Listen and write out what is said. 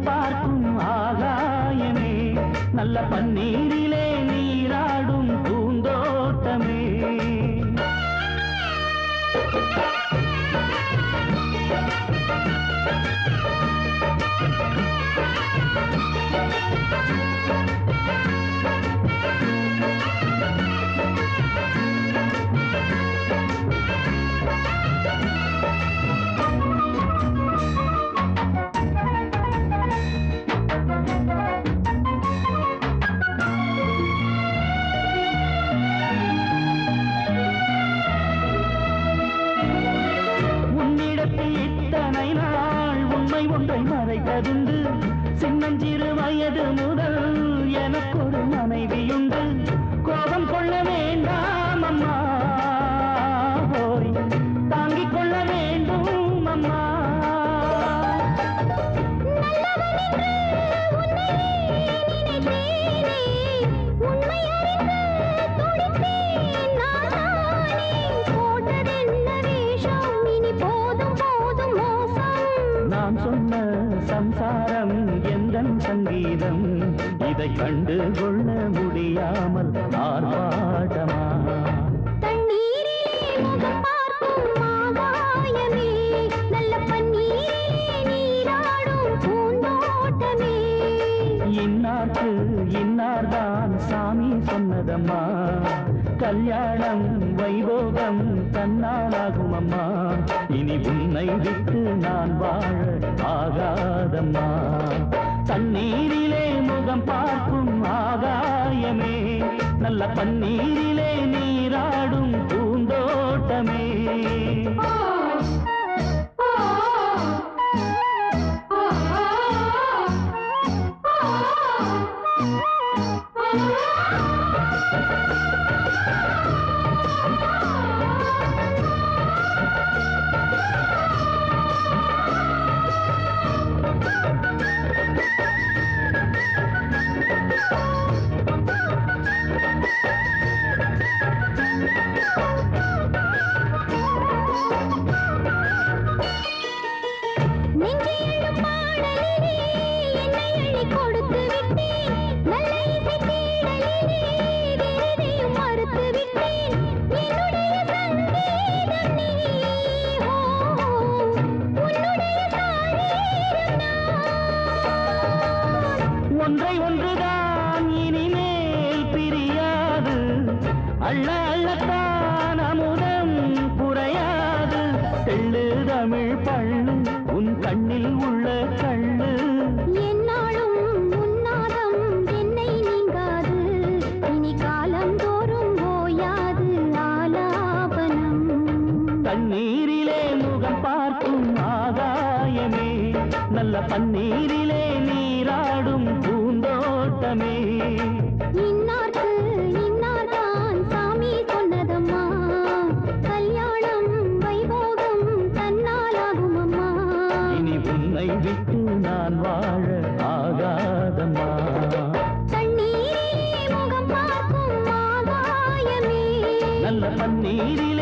பார்க்கும் ஆகாயமே நல்ல பன்னீரிலே நீராடும் பூந்தோட்டமே இத்தனை நாள் உண்மை ஒன்றை மறைத்ததுண்டு சின்னஞ்சிறு வயது முதல் எனக்கொரு மனைவியுண்டு கோபம் கொள்ள வேண்டாம் அம்மா போய் தாங்கிக் கொள்ள வேண்டும் அம்மா நான் சொன்ன சம்சாரம் எந்தன் சங்கீதம் இதை கண்டு கொள்ள முடியாமல் ஆர்ப்பாட்டமா இன்னார்க்கு இன்னார்தான் சாமி சொன்னதம்மா கல்யாணம் வைபோகம் தன்னாலாகும் அம்மா இனி உன்னை விட்டு நான் வாழ ஆகாதம்மா தண்ணீரிலே முகம் பார்க்கும் ஆகாயமே நல்ல பன்னீரிலே நீராடும் பூந்தோட்டமே ஒன்றை ஒன்றுதான் இனிமேல் பிரியாது அள்ள அள்ளத்தான் அமுதம் குறையாது தெள்ளு தமிழ் பள்ளு உன் கண்ணில் உள்ள கள்ளு என்னாலும் உன்னாதம் என்னை நீங்காது இனி காலம் தோறும் ஓயாது ஆலாபனம் தண்ணீரிலே முகம் பார்க்கும் ஆகாயமே நல்ல பன்னீரிலே நீராடும் பூந்தோட்டமே இன்னார்க்கு இன்னார்தான் சாமி சொன்னதம்மா கல்யாணம் வைபோகம் தன்னாலாகும் அம்மா இனி உன்னை விட்டு நான் வாழ ஆகாதம்மா தண்ணீரிலே முகம் பார்க்கும் ஆகாயமே நல்ல பன்னீரிலே